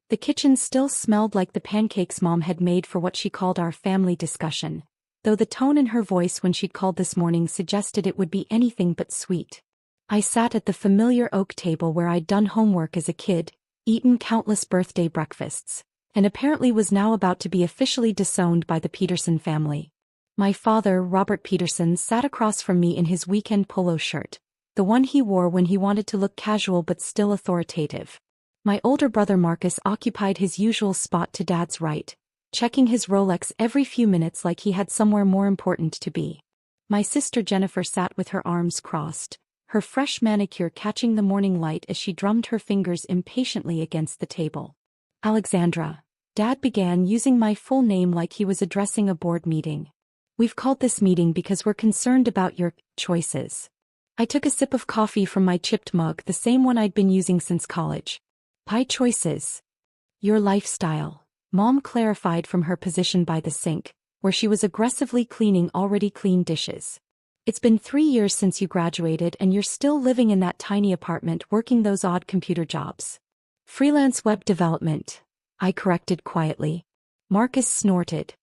The kitchen still smelled like the pancakes Mom had made for what she called our family discussion, though the tone in her voice when she'd called this morning suggested it would be anything but sweet. I sat at the familiar oak table where I'd done homework as a kid, eaten countless birthday breakfasts, and apparently was now about to be officially disowned by the Peterson family. My father, Robert Peterson, sat across from me in his weekend polo shirt, the one he wore when he wanted to look casual but still authoritative. My older brother Marcus occupied his usual spot to Dad's right, checking his Rolex every few minutes like he had somewhere more important to be. My sister Jennifer sat with her arms crossed, her fresh manicure catching the morning light as she drummed her fingers impatiently against the table. Alexandra, Dad began, using my full name like he was addressing a board meeting. We've called this meeting because we're concerned about your choices. I took a sip of coffee from my chipped mug, the same one I'd been using since college. Pie choices. Your lifestyle, Mom clarified from her position by the sink, where she was aggressively cleaning already clean dishes. It's been 3 years since you graduated and you're still living in that tiny apartment working those odd computer jobs. Freelance web development, I corrected quietly. Marcus snorted.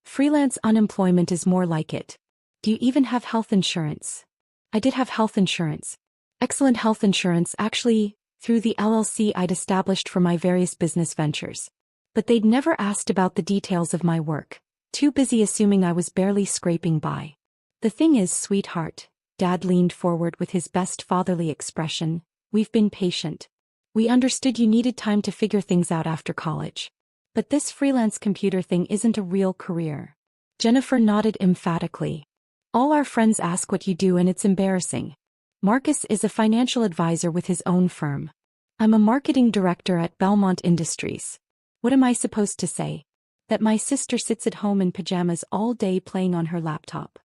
Freelance unemployment is more like it. Do you even have health insurance? I did have health insurance. Excellent health insurance, actually, through the LLC I'd established for my various business ventures. But they'd never asked about the details of my work, too busy assuming I was barely scraping by. The thing is, sweetheart, Dad leaned forward with his best fatherly expression, we've been patient. We understood you needed time to figure things out after college. But this freelance computer thing isn't a real career. Jennifer nodded emphatically. All our friends ask what you do and it's embarrassing. Marcus is a financial advisor with his own firm. I'm a marketing director at Belmont Industries. What am I supposed to say? That my sister sits at home in pajamas all day playing on her laptop.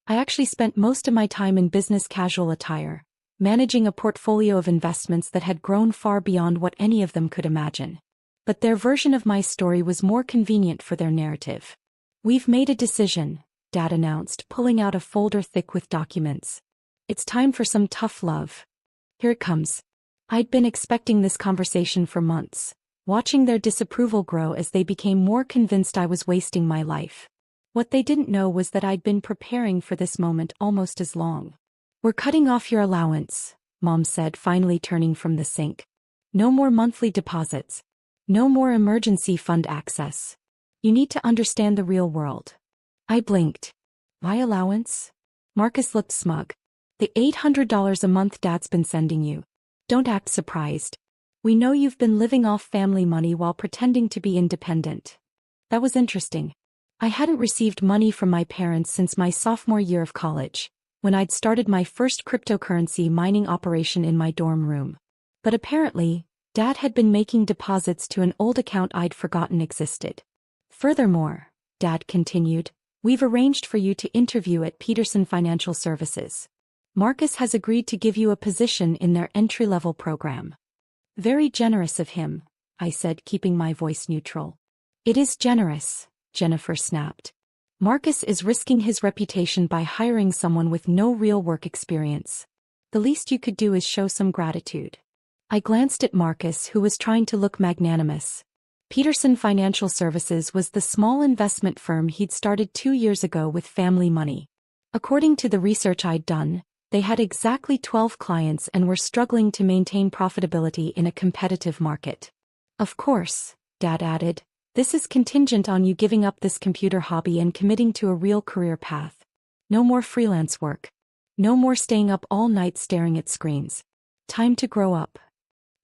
I actually spent most of my time in business casual attire, managing a portfolio of investments that had grown far beyond what any of them could imagine. But their version of my story was more convenient for their narrative. We've made a decision, Dad announced, pulling out a folder thick with documents. It's time for some tough love. Here it comes. I'd been expecting this conversation for months, watching their disapproval grow as they became more convinced I was wasting my life. What they didn't know was that I'd been preparing for this moment almost as long. We're cutting off your allowance, Mom said, finally turning from the sink. No more monthly deposits. No more emergency fund access. You need to understand the real world. I blinked. My allowance? Marcus looked smug. The $800 a month Dad's been sending you. Don't act surprised. We know you've been living off family money while pretending to be independent. That was interesting. I hadn't received money from my parents since my sophomore year of college, when I'd started my first cryptocurrency mining operation in my dorm room. But apparently, Dad had been making deposits to an old account I'd forgotten existed. Furthermore, Dad continued, we've arranged for you to interview at Peterson Financial Services. Marcus has agreed to give you a position in their entry-level program. Very generous of him, I said, keeping my voice neutral. It is generous, Jennifer snapped. Marcus is risking his reputation by hiring someone with no real work experience. The least you could do is show some gratitude. I glanced at Marcus, who was trying to look magnanimous. Peterson Financial Services was the small investment firm he'd started 2 years ago with family money. According to the research I'd done, they had exactly 12 clients and were struggling to maintain profitability in a competitive market. Of course, Dad added, this is contingent on you giving up this computer hobby and committing to a real career path. No more freelance work. No more staying up all night staring at screens. Time to grow up.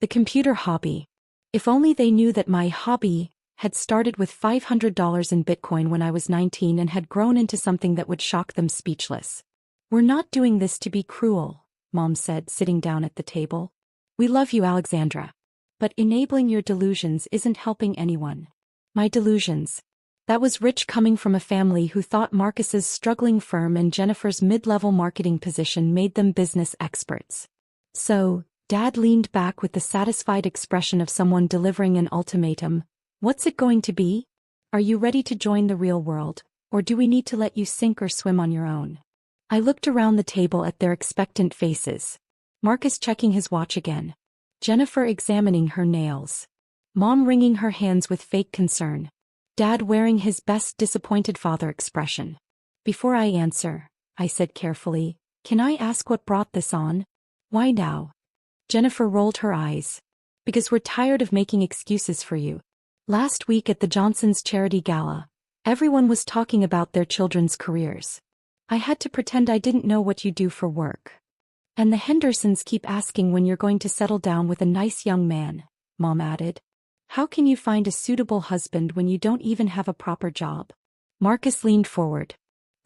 The computer hobby. If only they knew that my hobby had started with $500 in Bitcoin when I was 19 and had grown into something that would shock them speechless. We're not doing this to be cruel, Mom said, sitting down at the table. We love you, Alexandra. But enabling your delusions isn't helping anyone. My delusions. That was rich coming from a family who thought Marcus's struggling firm and Jennifer's mid-level marketing position made them business experts. So, Dad leaned back with the satisfied expression of someone delivering an ultimatum. What's it going to be? Are you ready to join the real world, or do we need to let you sink or swim on your own? I looked around the table at their expectant faces. Marcus checking his watch again. Jennifer examining her nails. Mom wringing her hands with fake concern. Dad wearing his best disappointed father expression. Before I answer, I said carefully, can I ask what brought this on? Why now? Jennifer rolled her eyes. Because we're tired of making excuses for you. Last week at the Johnsons' charity gala, everyone was talking about their children's careers. I had to pretend I didn't know what you do for work. And the Hendersons keep asking when you're going to settle down with a nice young man, Mom added. How can you find a suitable husband when you don't even have a proper job? Marcus leaned forward.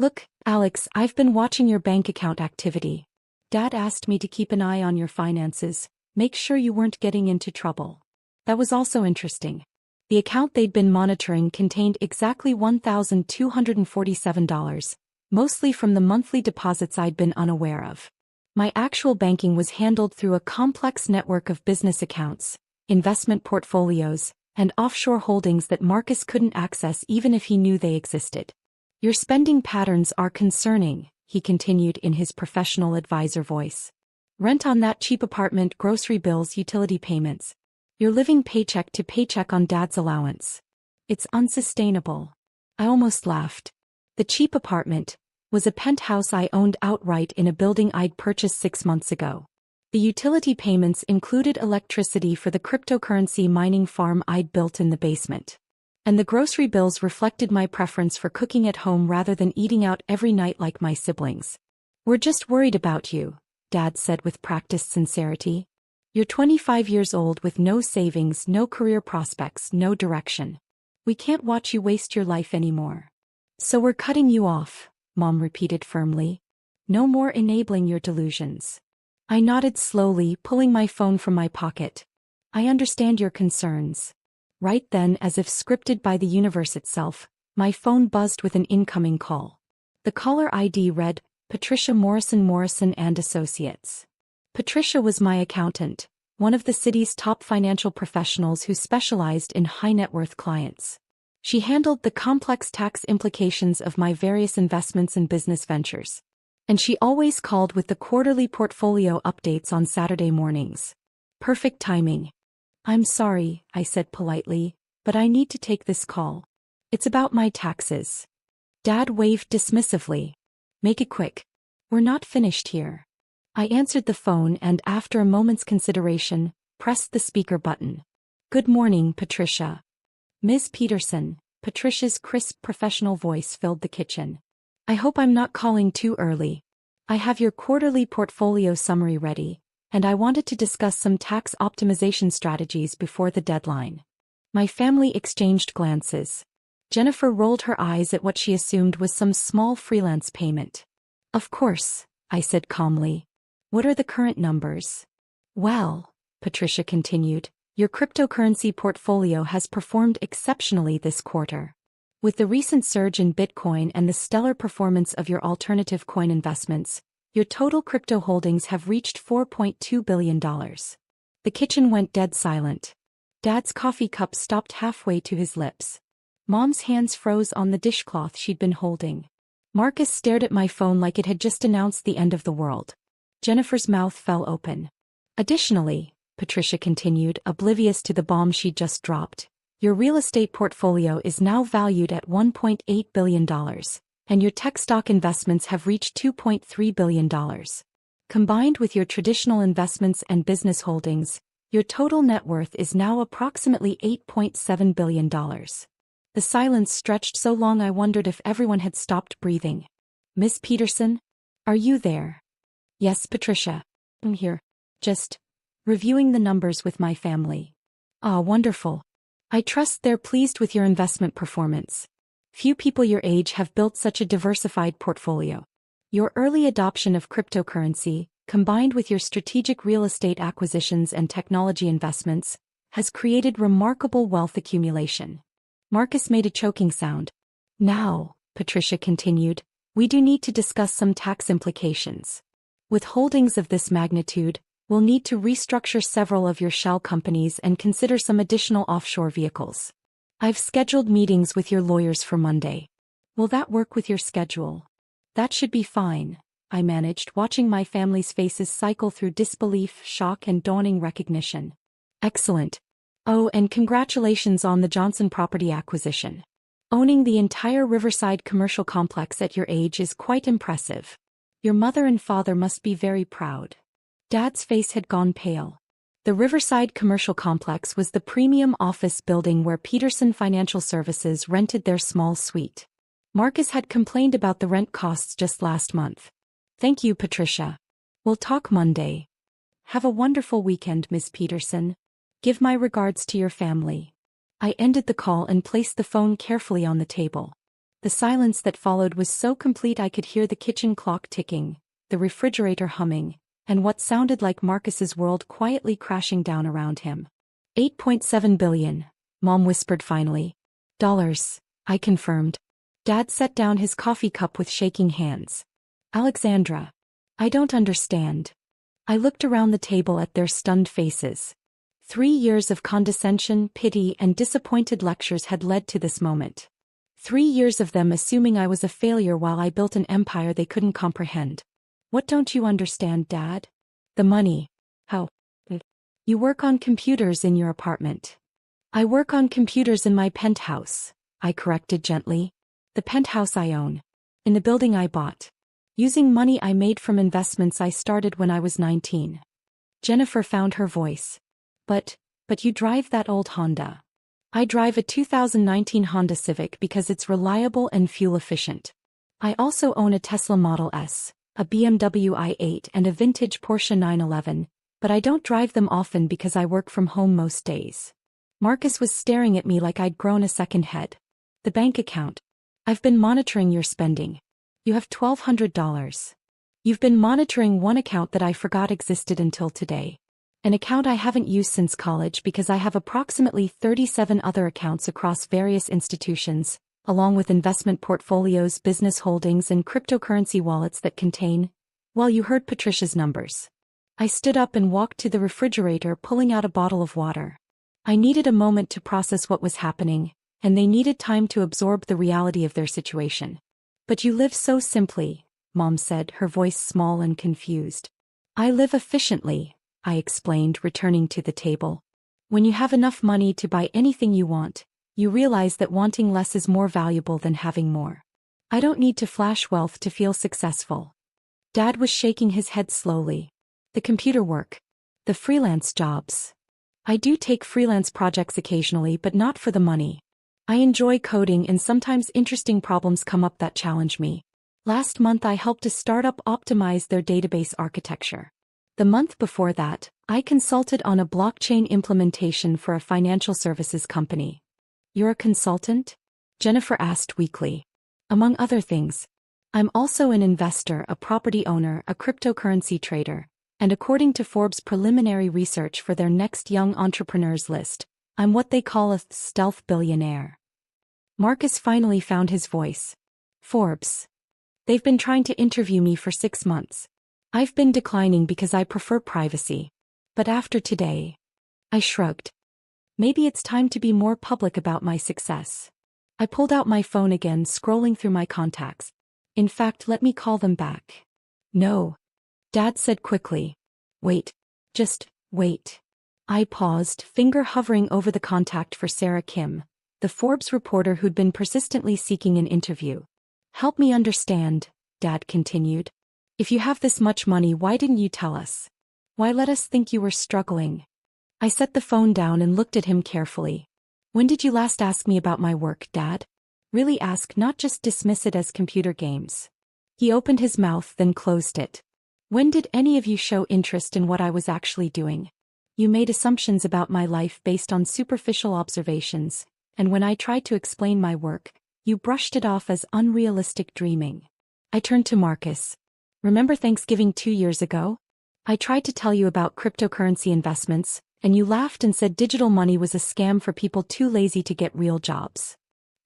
Look, Alex, I've been watching your bank account activity. Dad asked me to keep an eye on your finances, make sure you weren't getting into trouble. That was also interesting. The account they'd been monitoring contained exactly $1,247, mostly from the monthly deposits I'd been unaware of. My actual banking was handled through a complex network of business accounts, investment portfolios, and offshore holdings that Marcus couldn't access even if he knew they existed. Your spending patterns are concerning, he continued in his professional advisor voice. Rent on that cheap apartment, grocery bills, utility payments. You're living paycheck to paycheck on Dad's allowance. It's unsustainable. I almost laughed. The cheap apartment was a penthouse I owned outright in a building I'd purchased 6 months ago. The utility payments included electricity for the cryptocurrency mining farm I'd built in the basement. And the grocery bills reflected my preference for cooking at home rather than eating out every night like my siblings. We're just worried about you, Dad said with practiced sincerity. You're 25 years old with no savings, no career prospects, no direction. We can't watch you waste your life anymore. So we're cutting you off, Mom repeated firmly. No more enabling your delusions. I nodded slowly, pulling my phone from my pocket. I understand your concerns. Right then, as if scripted by the universe itself, my phone buzzed with an incoming call. The caller ID read, Patricia Morrison and Associates. Patricia was my accountant, one of the city's top financial professionals who specialized in high-net-worth clients. She handled the complex tax implications of my various investments and business ventures. And she always called with the quarterly portfolio updates on Saturday mornings. Perfect timing. I'm sorry, I said politely, but I need to take this call. It's about my taxes. Dad waved dismissively. Make it quick. We're not finished here. I answered the phone and, after a moment's consideration, pressed the speaker button. Good morning, Patricia. Ms. Peterson, Patricia's crisp professional voice filled the kitchen. I hope I'm not calling too early. I have your quarterly portfolio summary ready, and I wanted to discuss some tax optimization strategies before the deadline. My family exchanged glances. Jennifer rolled her eyes at what she assumed was some small freelance payment. Of course, I said calmly. What are the current numbers? Well, Patricia continued, your cryptocurrency portfolio has performed exceptionally this quarter. With the recent surge in Bitcoin and the stellar performance of your alternative coin investments, your total crypto holdings have reached $4.2 billion. The kitchen went dead silent. Dad's coffee cup stopped halfway to his lips. Mom's hands froze on the dishcloth she'd been holding. Marcus stared at my phone like it had just announced the end of the world. Jennifer's mouth fell open. Additionally, Patricia continued, oblivious to the bomb she'd just dropped, your real estate portfolio is now valued at $1.8 billion, and your tech stock investments have reached $2.3 billion. Combined with your traditional investments and business holdings, your total net worth is now approximately $8.7 billion. The silence stretched so long I wondered if everyone had stopped breathing. Miss Peterson? Are you there? Yes, Patricia. I'm here. Just reviewing the numbers with my family. Ah, wonderful. I trust they're pleased with your investment performance. Few people your age have built such a diversified portfolio. Your early adoption of cryptocurrency, combined with your strategic real estate acquisitions and technology investments, has created remarkable wealth accumulation. Marcus made a choking sound. Now, Patricia continued, we do need to discuss some tax implications. With holdings of this magnitude, we'll need to restructure several of your shell companies and consider some additional offshore vehicles. I've scheduled meetings with your lawyers for Monday. Will that work with your schedule? That should be fine, I managed, watching my family's faces cycle through disbelief, shock, and dawning recognition. Excellent. Oh, and congratulations on the Johnson property acquisition. Owning the entire Riverside commercial complex at your age is quite impressive. Your mother and father must be very proud. Dad's face had gone pale. The Riverside commercial complex was the premium office building where Peterson Financial Services rented their small suite. Marcus had complained about the rent costs just last month. Thank you, Patricia. We'll talk Monday. Have a wonderful weekend, Miss Peterson. Give my regards to your family. I ended the call and placed the phone carefully on the table. The silence that followed was so complete I could hear the kitchen clock ticking, the refrigerator humming, and what sounded like Marcus's world quietly crashing down around him. 8.7 billion, Mom whispered finally. Dollars, I confirmed. Dad set down his coffee cup with shaking hands. Alexandra. I don't understand. I looked around the table at their stunned faces. 3 years of condescension, pity, and disappointed lectures had led to this moment. 3 years of them assuming I was a failure while I built an empire they couldn't comprehend. What don't you understand, Dad? The money. How? You work on computers in your apartment. I work on computers in my penthouse, I corrected gently. The penthouse I own. In the building I bought. Using money I made from investments I started when I was 19. Jennifer found her voice. But you drive that old Honda. I drive a 2019 Honda Civic because it's reliable and fuel efficient. I also own a Tesla Model S, a BMW i8 and a vintage Porsche 911, but I don't drive them often because I work from home most days. Marcus was staring at me like I'd grown a second head. The bank account. I've been monitoring your spending. You have $1,200. You've been monitoring one account that I forgot existed until today. An account I haven't used since college because I have approximately 37 other accounts across various institutions, along with investment portfolios, business holdings, and cryptocurrency wallets that contain, well, you heard Patricia's numbers. I stood up and walked to the refrigerator, pulling out a bottle of water. I needed a moment to process what was happening, and they needed time to absorb the reality of their situation. But you live so simply, Mom said, her voice small and confused. I live efficiently, I explained, returning to the table. When you have enough money to buy anything you want, you realize that wanting less is more valuable than having more. I don't need to flash wealth to feel successful. Dad was shaking his head slowly. The computer work. The freelance jobs. I do take freelance projects occasionally, but not for the money. I enjoy coding and sometimes interesting problems come up that challenge me. Last month I helped a startup optimize their database architecture. The month before that, I consulted on a blockchain implementation for a financial services company. You're a consultant? Jennifer asked weakly. Among other things. I'm also an investor, a property owner, a cryptocurrency trader, and according to Forbes' preliminary research for their next young entrepreneurs list, I'm what they call a stealth billionaire. Marcus finally found his voice. Forbes. They've been trying to interview me for 6 months. I've been declining because I prefer privacy. But after today, I shrugged. Maybe it's time to be more public about my success. I pulled out my phone again, scrolling through my contacts. In fact, let me call them back. No. Dad said quickly. Wait. Just wait. I paused, finger hovering over the contact for Sarah Kim, the Forbes reporter who'd been persistently seeking an interview. Help me understand, Dad continued. If you have this much money, why didn't you tell us? Why let us think you were struggling? I set the phone down and looked at him carefully. When did you last ask me about my work, Dad? Really ask, not just dismiss it as computer games. He opened his mouth, then closed it. When did any of you show interest in what I was actually doing? You made assumptions about my life based on superficial observations, and when I tried to explain my work, you brushed it off as unrealistic dreaming. I turned to Marcus. Remember Thanksgiving 2 years ago? I tried to tell you about cryptocurrency investments, and you laughed and said digital money was a scam for people too lazy to get real jobs.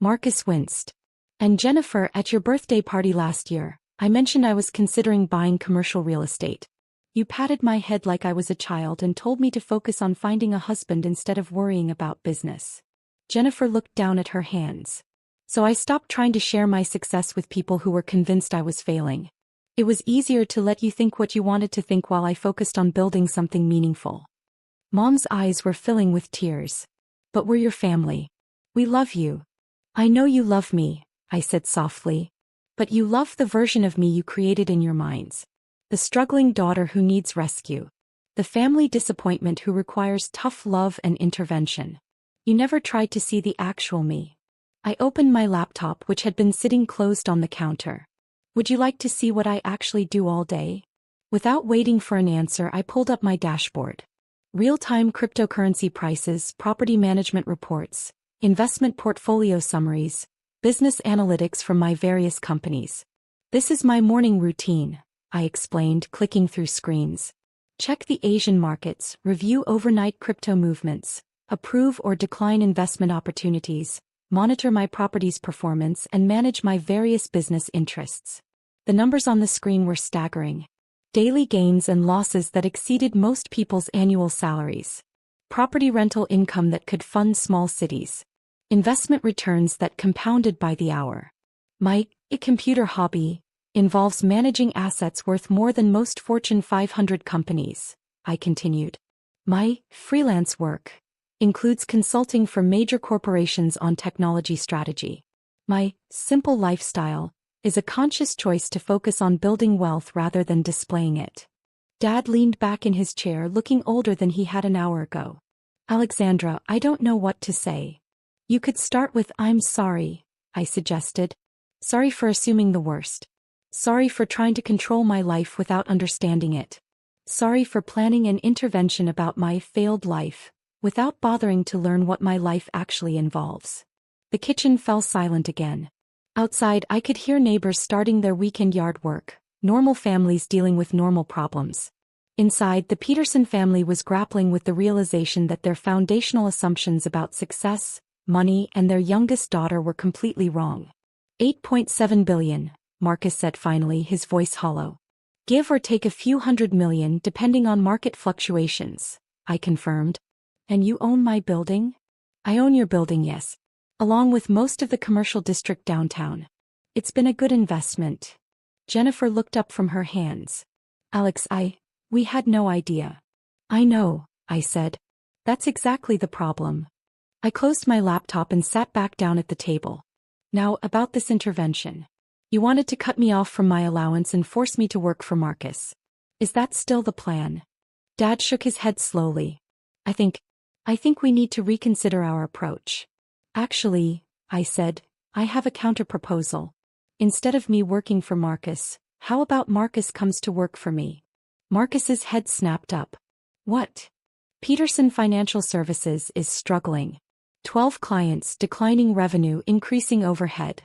Marcus winced. And Jennifer, at your birthday party last year, I mentioned I was considering buying commercial real estate. You patted my head like I was a child and told me to focus on finding a husband instead of worrying about business. Jennifer looked down at her hands. So I stopped trying to share my success with people who were convinced I was failing. It was easier to let you think what you wanted to think while I focused on building something meaningful. Mom's eyes were filling with tears. But we're your family. We love you. I know you love me, I said softly. But you love the version of me you created in your minds. The struggling daughter who needs rescue. The family disappointment who requires tough love and intervention. You never tried to see the actual me. I opened my laptop, which had been sitting closed on the counter. Would you like to see what I actually do all day? Without waiting for an answer, I pulled up my dashboard. Real-time cryptocurrency prices, property management reports, investment portfolio summaries, business analytics from my various companies. This is my morning routine, I explained, clicking through screens. Check the Asian markets, review overnight crypto movements, approve or decline investment opportunities, monitor my property's performance, and manage my various business interests. The numbers on the screen were staggering. Daily gains and losses that exceeded most people's annual salaries. Property rental income that could fund small cities. Investment returns that compounded by the hour. My computer hobby involves managing assets worth more than most Fortune 500 companies, I continued. My freelance work includes consulting for major corporations on technology strategy. My simple lifestyle is a conscious choice to focus on building wealth rather than displaying it. Dad leaned back in his chair, looking older than he had an hour ago. Alexandra, I don't know what to say. You could start with "I'm sorry," I suggested. Sorry for assuming the worst. Sorry for trying to control my life without understanding it. Sorry for planning an intervention about my failed life, without bothering to learn what my life actually involves. The kitchen fell silent again. Outside, I could hear neighbors starting their weekend yard work, normal families dealing with normal problems. Inside, the Peterson family was grappling with the realization that their foundational assumptions about success, money, and their youngest daughter were completely wrong. 8.7 billion, Marcus said finally, his voice hollow. Give or take a few $100 million depending on market fluctuations, I confirmed. And you own my building? I own your building, yes. Along with most of the commercial district downtown. It's been a good investment. Jennifer looked up from her hands. Alex, we had no idea. I know, I said. That's exactly the problem. I closed my laptop and sat back down at the table. Now, about this intervention. You wanted to cut me off from my allowance and force me to work for Marcus. Is that still the plan? Dad shook his head slowly. I think we need to reconsider our approach. Actually, I said, I have a counter-proposal. Instead of me working for Marcus, how about Marcus comes to work for me? Marcus's head snapped up. What? Peterson Financial Services is struggling. 12 clients, declining revenue, increasing overhead.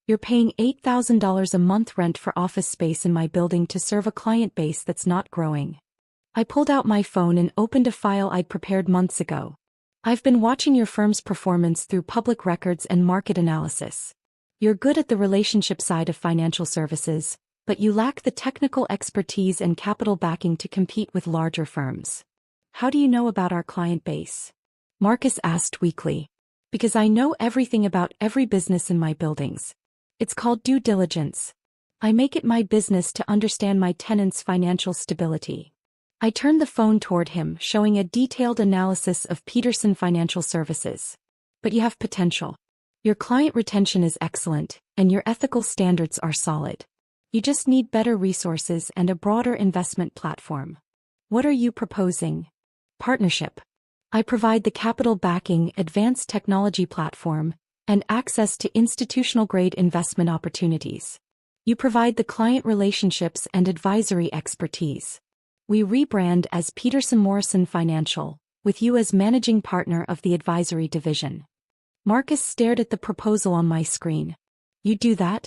You're paying $8,000 a month rent for office space in my building to serve a client base that's not growing. I pulled out my phone and opened a file I'd prepared months ago. I've been watching your firm's performance through public records and market analysis. You're good at the relationship side of financial services, but you lack the technical expertise and capital backing to compete with larger firms. How do you know about our client base? Marcus asked weakly. Because I know everything about every business in my buildings. It's called due diligence. I make it my business to understand my tenants' financial stability. I turned the phone toward him, showing a detailed analysis of Peterson Financial Services. But you have potential. Your client retention is excellent, and your ethical standards are solid. You just need better resources and a broader investment platform. What are you proposing? Partnership. I provide the capital backing, advanced technology platform, and access to institutional-grade investment opportunities. You provide the client relationships and advisory expertise. We rebrand as Peterson Morrison Financial, with you as managing partner of the advisory division. Marcus stared at the proposal on my screen. You do that?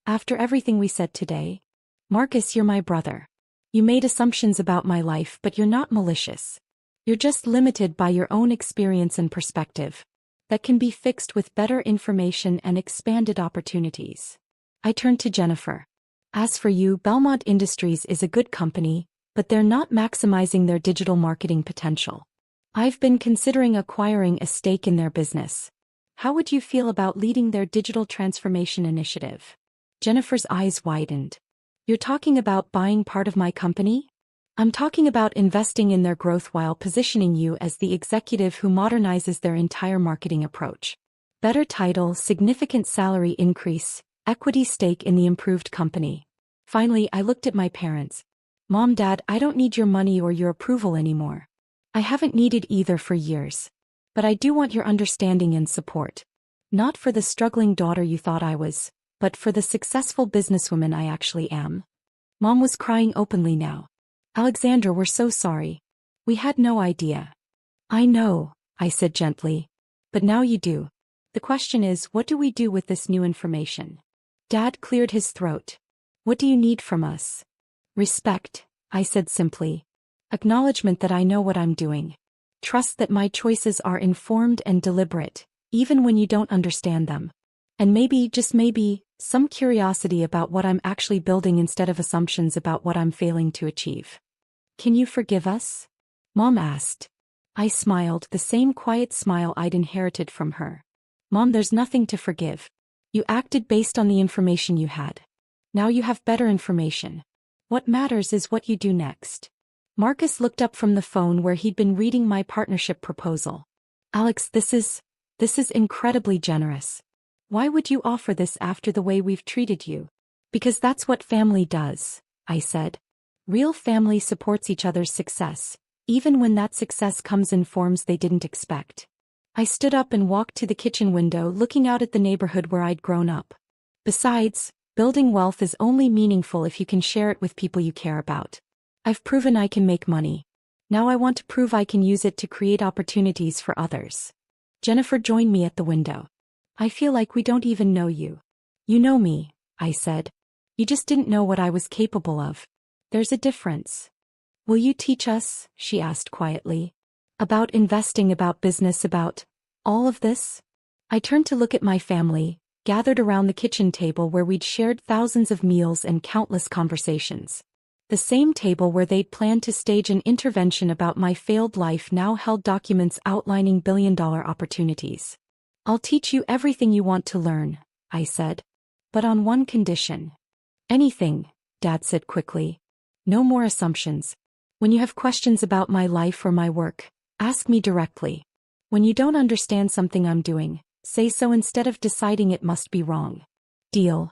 After everything we said today? Marcus, you're my brother. You made assumptions about my life, but you're not malicious. You're just limited by your own experience and perspective. That can be fixed with better information and expanded opportunities. I turned to Jennifer. As for you, Belmont Industries is a good company, but they're not maximizing their digital marketing potential. I've been considering acquiring a stake in their business. How would you feel about leading their digital transformation initiative? Jennifer's eyes widened. You're talking about buying part of my company? I'm talking about investing in their growth while positioning you as the executive who modernizes their entire marketing approach. Better title, significant salary increase, equity stake in the improved company. Finally, I looked at my parents. Mom, Dad, I don't need your money or your approval anymore. I haven't needed either for years. But I do want your understanding and support. Not for the struggling daughter you thought I was, but for the successful businesswoman I actually am. Mom was crying openly now. Alexandra, we're so sorry. We had no idea. I know, I said gently. But now you do. The question is, what do we do with this new information? Dad cleared his throat. What do you need from us? Respect, I said simply. Acknowledgement that I know what I'm doing. Trust that my choices are informed and deliberate, even when you don't understand them. And maybe, just maybe, some curiosity about what I'm actually building instead of assumptions about what I'm failing to achieve. Can you forgive us? Mom asked. I smiled, the same quiet smile I'd inherited from her. Mom, there's nothing to forgive. You acted based on the information you had. Now you have better information. What matters is what you do next. Marcus looked up from the phone where he'd been reading my partnership proposal. Alex, this is incredibly generous. Why would you offer this after the way we've treated you? Because that's what family does, I said. Real family supports each other's success, even when that success comes in forms they didn't expect. I stood up and walked to the kitchen window, looking out at the neighborhood where I'd grown up. Besides, building wealth is only meaningful if you can share it with people you care about. I've proven I can make money. Now I want to prove I can use it to create opportunities for others. Jennifer joined me at the window. I feel like we don't even know you. You know me, I said. You just didn't know what I was capable of. There's a difference. Will you teach us, she asked quietly. About investing, about business, about all of this? I turned to look at my family, gathered around the kitchen table where we'd shared thousands of meals and countless conversations. The same table where they'd planned to stage an intervention about my failed life now held documents outlining billion-dollar opportunities. I'll teach you everything you want to learn, I said. But on one condition. Anything, Dad said quickly. No more assumptions. When you have questions about my life or my work, ask me directly. When you don't understand something I'm doing, say so instead of deciding it must be wrong. Deal.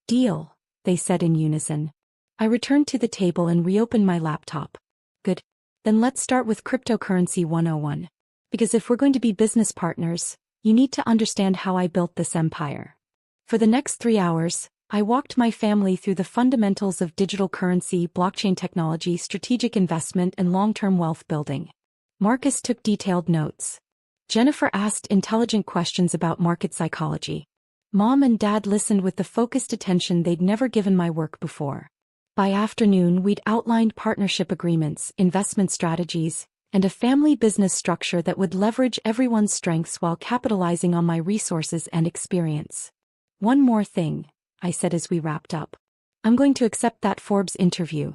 Deal, they said in unison. I returned to the table and reopened my laptop. Good. Then let's start with cryptocurrency 101. Because if we're going to be business partners, you need to understand how I built this empire. For the next 3 hours, I walked my family through the fundamentals of digital currency, blockchain technology, strategic investment, and long-term wealth building. Marcus took detailed notes. Jennifer asked intelligent questions about market psychology. Mom and Dad listened with the focused attention they'd never given my work before. By afternoon, we'd outlined partnership agreements, investment strategies, and a family business structure that would leverage everyone's strengths while capitalizing on my resources and experience. One more thing, I said as we wrapped up. I'm going to accept that Forbes interview.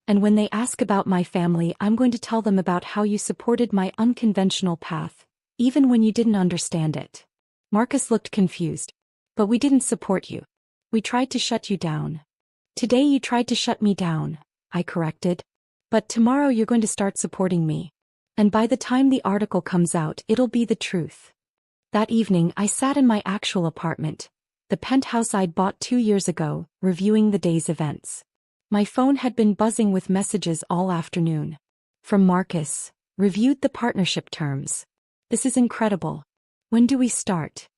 And when they ask about my family, I'm going to tell them about how you supported my unconventional path, even when you didn't understand it. Marcus looked confused. But we didn't support you. We tried to shut you down. Today you tried to shut me down, I corrected. But tomorrow you're going to start supporting me. And by the time the article comes out, it'll be the truth. That evening I sat in my actual apartment, the penthouse I'd bought 2 years ago, reviewing the day's events. My phone had been buzzing with messages all afternoon. From Marcus, reviewed the partnership terms. This is incredible. When do we start?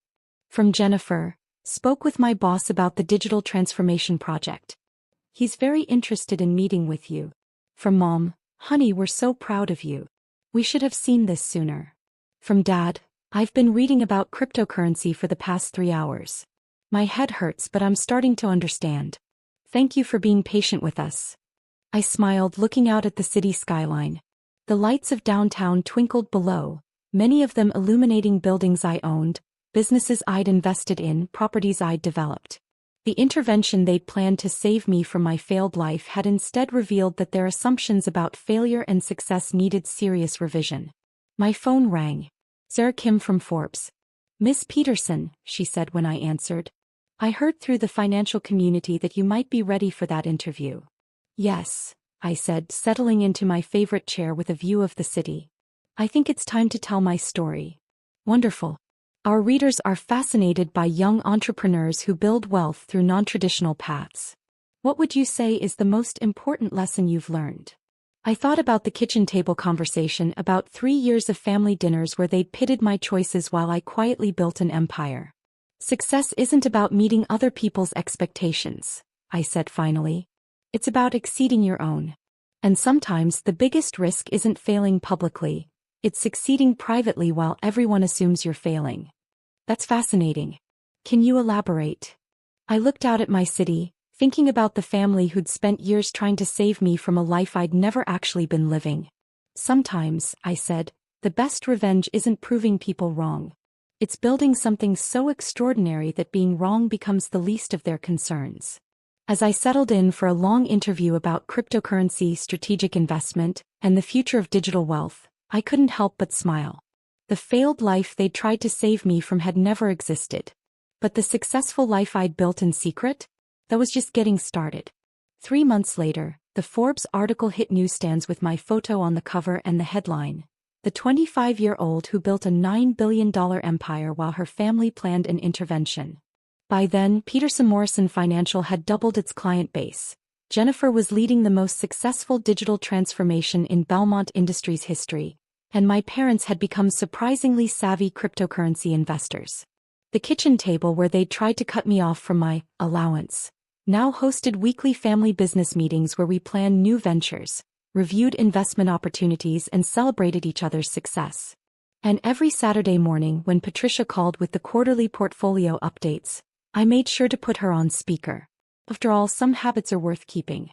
From Jennifer, spoke with my boss about the digital transformation project. He's very interested in meeting with you. From Mom, honey, we're so proud of you. We should have seen this sooner. From Dad, I've been reading about cryptocurrency for the past 3 hours. My head hurts, but I'm starting to understand. Thank you for being patient with us. I smiled, looking out at the city skyline. The lights of downtown twinkled below, many of them illuminating buildings I owned, businesses I'd invested in, properties I'd developed. The intervention they'd planned to save me from my failed life had instead revealed that their assumptions about failure and success needed serious revision. My phone rang. Sarah Kim from Forbes. Miss Peterson, she said when I answered. I heard through the financial community that you might be ready for that interview. Yes, I said, settling into my favorite chair with a view of the city. I think it's time to tell my story. Wonderful. Our readers are fascinated by young entrepreneurs who build wealth through non-traditional paths. What would you say is the most important lesson you've learned? I thought about the kitchen table conversation, about 3 years of family dinners where they'd pitted my choices while I quietly built an empire. Success isn't about meeting other people's expectations, I said finally. It's about exceeding your own. And sometimes the biggest risk isn't failing publicly, it's succeeding privately while everyone assumes you're failing. That's fascinating. Can you elaborate? I looked out at my city, thinking about the family who'd spent years trying to save me from a life I'd never actually been living. Sometimes, I said, the best revenge isn't proving people wrong. It's building something so extraordinary that being wrong becomes the least of their concerns. As I settled in for a long interview about cryptocurrency, strategic investment, and the future of digital wealth, I couldn't help but smile. The failed life they'd tried to save me from had never existed. But the successful life I'd built in secret? That was just getting started. 3 months later, the Forbes article hit newsstands with my photo on the cover and the headline, "The 25-year-old who built a $9 billion empire while her family planned an intervention." By then, Peterson Morrison Financial had doubled its client base. Jennifer was leading the most successful digital transformation in Belmont Industries history, and my parents had become surprisingly savvy cryptocurrency investors. The kitchen table where they'd tried to cut me off from my allowance now hosted weekly family business meetings where we planned new ventures, reviewed investment opportunities, and celebrated each other's success. And every Saturday morning when Patricia called with the quarterly portfolio updates, I made sure to put her on speaker. After all, some habits are worth keeping.